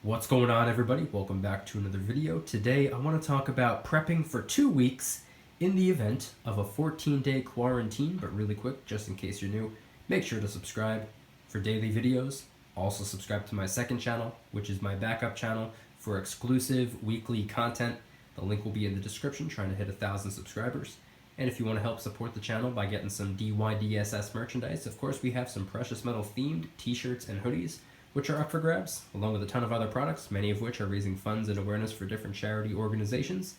What's going on, everybody? Welcome back to another video. Today I want to talk about prepping for 2 weeks in the event of a 14-day quarantine. But really quick, just in case you're new, make sure to subscribe for daily videos. Also subscribe to my second channel, which is my backup channel for exclusive weekly content. The link will be in the description, trying to hit 1,000 subscribers. And if you want to help support the channel by getting some DYDSS merchandise, of course we have some precious metal themed t-shirts and hoodies, which are up for grabs, along with a ton of other products, many of which are raising funds and awareness for different charity organizations.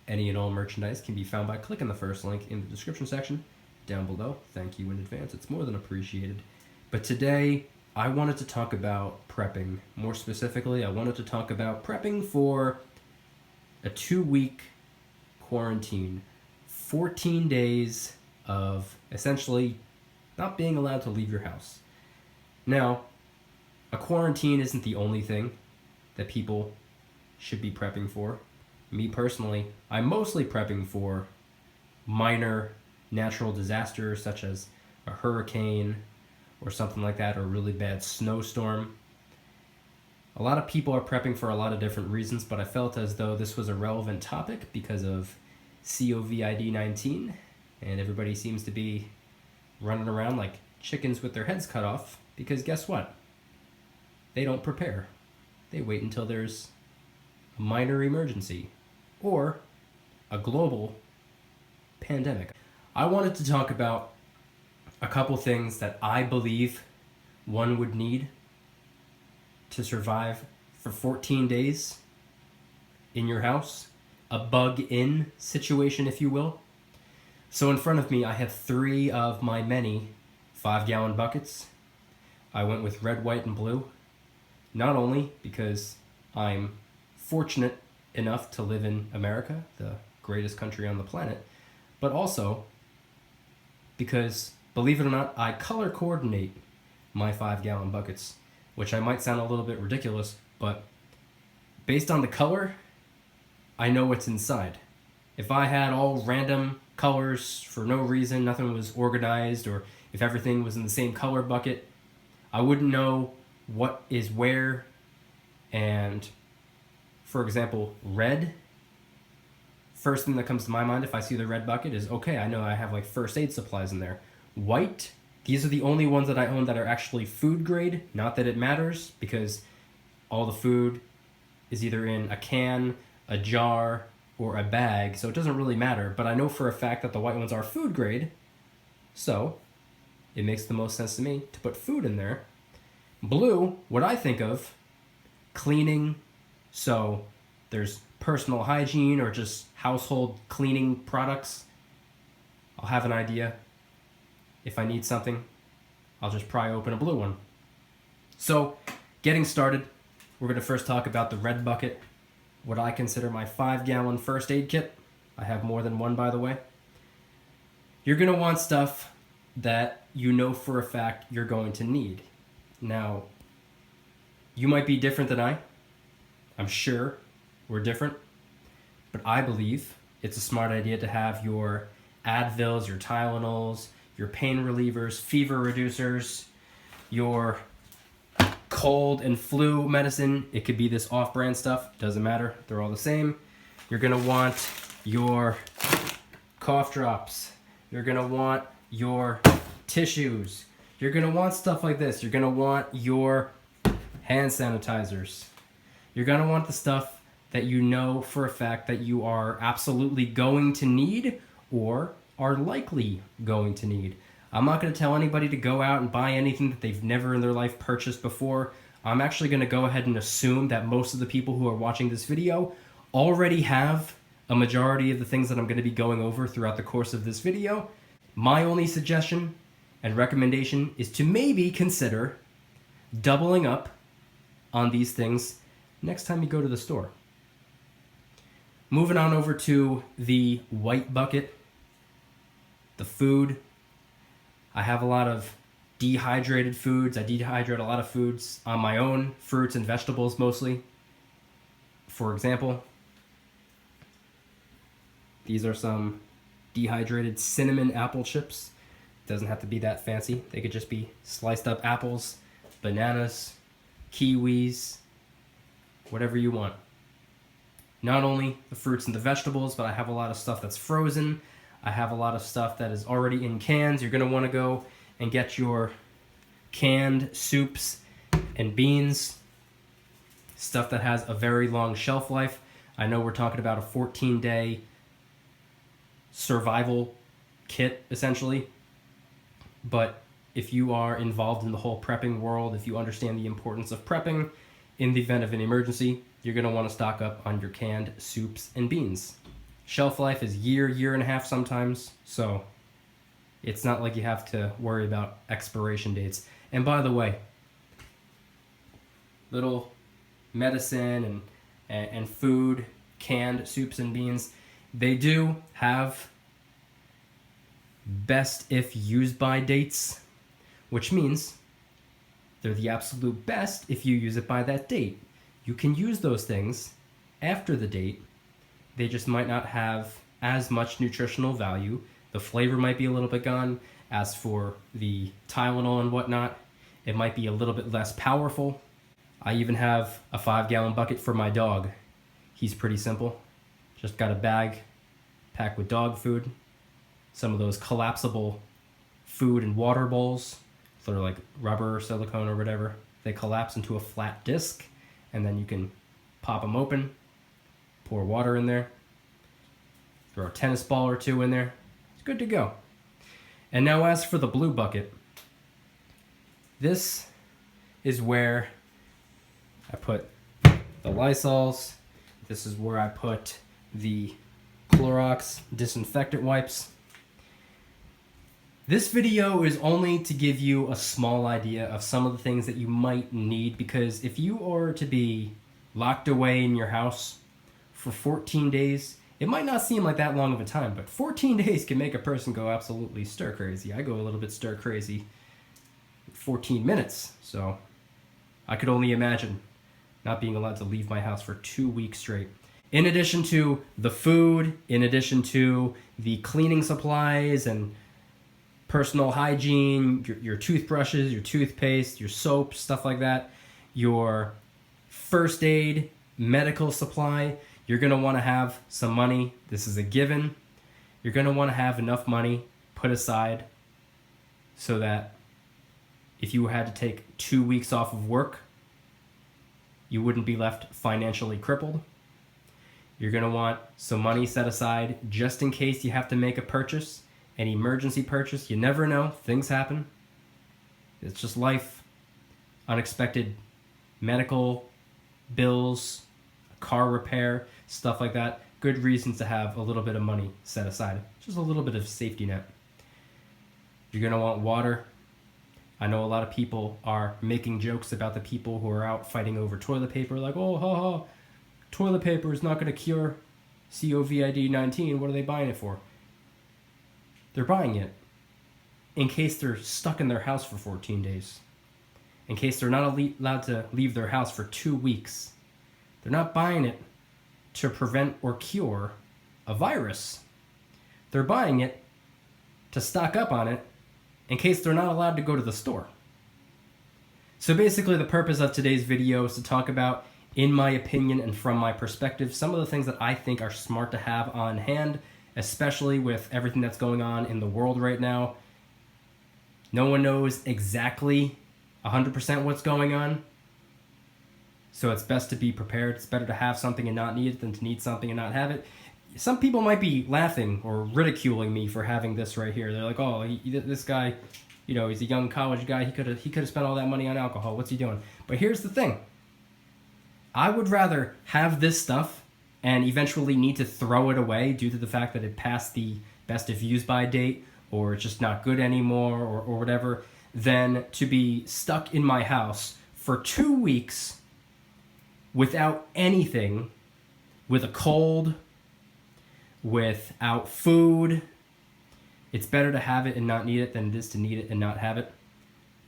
Any and all merchandise can be found by clicking the first link in the description section down below. Thank you in advance, it's more than appreciated. But today, I wanted to talk about prepping. More specifically, I wanted to talk about prepping for a 2-week quarantine. 14 days of essentially not being allowed to leave your house. Now, a quarantine isn't the only thing that people should be prepping for. Me personally, I'm mostly prepping for minor natural disasters such as a hurricane or something like that, or a really bad snowstorm. A lot of people are prepping for a lot of different reasons, but I felt as though this was a relevant topic because of COVID-19, and everybody seems to be running around like chickens with their heads cut off, because guess what? They don't prepare. They wait until there's a minor emergency or a global pandemic. I wanted to talk about a couple things that I believe one would need to survive for 14 days in your house, a bug-in situation, if you will. So in front of me, I have 3 of my many 5-gallon buckets. I went with red, white, and blue. Not only because I'm fortunate enough to live in America, the greatest country on the planet, but also because, believe it or not, I color coordinate my 5-gallon buckets, which I might sound a little bit ridiculous, but based on the color, I know what's inside. If I had all random colors for no reason, nothing was organized, or if everything was in the same color bucket, I wouldn't know what is where. And for example, red, first thing that comes to my mind if I see the red bucket is, okay, I know I have like first aid supplies in there. White, these are the only ones that I own that are actually food grade. Not that it matters, because all the food is either in a can, a jar, or a bag, so it doesn't really matter. But I know for a fact that the white ones are food grade, so it makes the most sense to me to put food in there. Blue, what I think of, cleaning, so there's personal hygiene or just household cleaning products. I'll have an idea. If I need something, I'll just pry open a blue one. So, getting started, we're going to first talk about the red bucket, what I consider my 5-gallon first aid kit. I have more than one, by the way. You're going to want stuff that you know for a fact you're going to need. Now, you might be different than I. I'm sure we're different. But I believe it's a smart idea to have your Advils, your Tylenols, your pain relievers, fever reducers, your cold and flu medicine. It could be this off-brand stuff. Doesn't matter. They're all the same. You're going to want your cough drops. You're going to want your tissues. You're going to want stuff like this. You're going to want your hand sanitizers. You're going to want the stuff that you know for a fact that you are absolutely going to need or are likely going to need. I'm not going to tell anybody to go out and buy anything that they've never in their life purchased before. I'm actually going to go ahead and assume that most of the people who are watching this video already have a majority of the things that I'm going to be going over throughout the course of this video. My only suggestion and recommendation is to maybe consider doubling up on these things next time you go to the store. Moving on over to the white bucket, the food. I have a lot of dehydrated foods. I dehydrate a lot of foods on my own, fruits and vegetables mostly. For example, these are some dehydrated cinnamon apple chips. Doesn't have to be that fancy. They could just be sliced up apples, bananas, kiwis, whatever you want. Not only the fruits and the vegetables, but I have a lot of stuff that's frozen. I have a lot of stuff that is already in cans. You're going to want to go and get your canned soups and beans, stuff that has a very long shelf life. I know we're talking about a 14-day survival kit, essentially. But if you are involved in the whole prepping world, if you understand the importance of prepping in the event of an emergency, you're going to want to stock up on your canned soups and beans. Shelf life is year and a half sometimes, so it's not like you have to worry about expiration dates. And by the way, little medicine and food, canned soups and beans, they do have best if used by dates, which means they're the absolute best if you use it by that date. You can use those things after the date. They just might not have as much nutritional value. The flavor might be a little bit gone. As for the Tylenol and whatnot, it might be a little bit less powerful. I even have a 5-gallon bucket for my dog. He's pretty simple. Just got a bag packed with dog food. Some of those collapsible food and water bowls. They're like rubber or silicone or whatever. They collapse into a flat disc, and then you can pop them open, pour water in there, throw a tennis ball or two in there. It's good to go. And now as for the blue bucket, this is where I put the Lysols. This is where I put the Clorox disinfectant wipes. This video is only to give you a small idea of some of the things that you might need, because if you are to be locked away in your house for 14 days, it might not seem like that long of a time, but 14 days can make a person go absolutely stir crazy. I go a little bit stir crazy in 14 minutes, so I could only imagine not being allowed to leave my house for 2 weeks straight. In addition to the food, in addition to the cleaning supplies and personal hygiene, your toothbrushes, your toothpaste, your soap, stuff like that, your first aid, medical supply, you're going to want to have some money. This is a given. You're going to want to have enough money put aside so that if you had to take 2 weeks off of work, you wouldn't be left financially crippled. You're going to want some money set aside just in case you have to make a purchase, an emergency purchase. You never know. Things happen. It's just life. Unexpected medical bills, car repair, stuff like that. Good reasons to have a little bit of money set aside. Just a little bit of safety net. You're going to want water. I know a lot of people are making jokes about the people who are out fighting over toilet paper, like, oh, ha, ha, toilet paper is not going to cure COVID-19. What are they buying it for? They're buying it in case they're stuck in their house for 14 days. In case they're not allowed to leave their house for 2 weeks. They're not buying it to prevent or cure a virus. They're buying it to stock up on it in case they're not allowed to go to the store. So basically the purpose of today's video is to talk about, in my opinion and from my perspective, some of the things that I think are smart to have on hand, especially with everything that's going on in the world right now. No one knows exactly 100% what's going on. So it's best to be prepared. It's better to have something and not need it than to need something and not have it. Some people might be laughing or ridiculing me for having this right here. They're like, oh, this guy, he's a young college guy. He could have spent all that money on alcohol. What's he doing? But here's the thing. I would rather have this stuff and eventually need to throw it away due to the fact that it passed the best if used by date, or it's just not good anymore, or whatever, than to be stuck in my house for 2 weeks without anything, with a cold, without food. It's better to have it and not need it than it is to need it and not have it.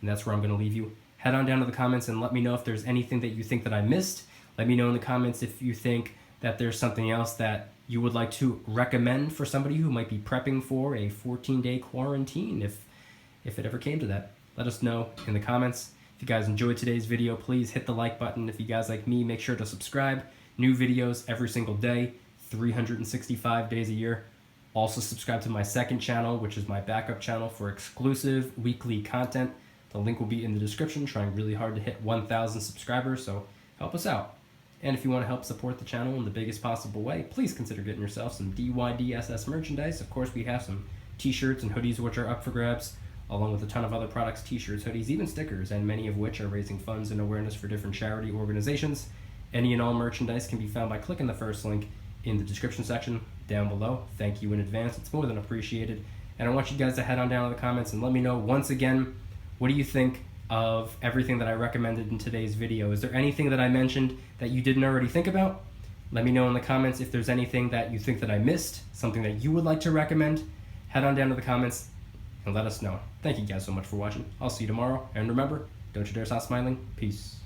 And that's where I'm going to leave you. Head on down to the comments and let me know if there's anything that you think that I missed. Let me know in the comments if you think that there's something else that you would like to recommend for somebody who might be prepping for a 14-day quarantine, if it ever came to that. Let us know in the comments. If you guys enjoyed today's video, please hit the like button. If you guys like me, make sure to subscribe. New videos every single day, 365 days a year. Also subscribe to my second channel, which is my backup channel for exclusive weekly content. The link will be in the description. Trying really hard to hit 1,000 subscribers, so help us out. And if you want to help support the channel in the biggest possible way, please consider getting yourself some DYDSS merchandise. Of course, we have some t-shirts and hoodies which are up for grabs, along with a ton of other products, t-shirts, hoodies, even stickers, and many of which are raising funds and awareness for different charity organizations. Any and all merchandise can be found by clicking the first link in the description section down below. Thank you in advance. It's more than appreciated. And I want you guys to head on down to the comments and let me know once again, what do you think of everything that I recommended in today's video? Is there anything that I mentioned that you didn't already think about? Let me know in the comments if there's anything that you think that I missed, something that you would like to recommend. Head on down to the comments and let us know. Thank you guys so much for watching. I'll see you tomorrow. And remember, don't you dare stop smiling. Peace.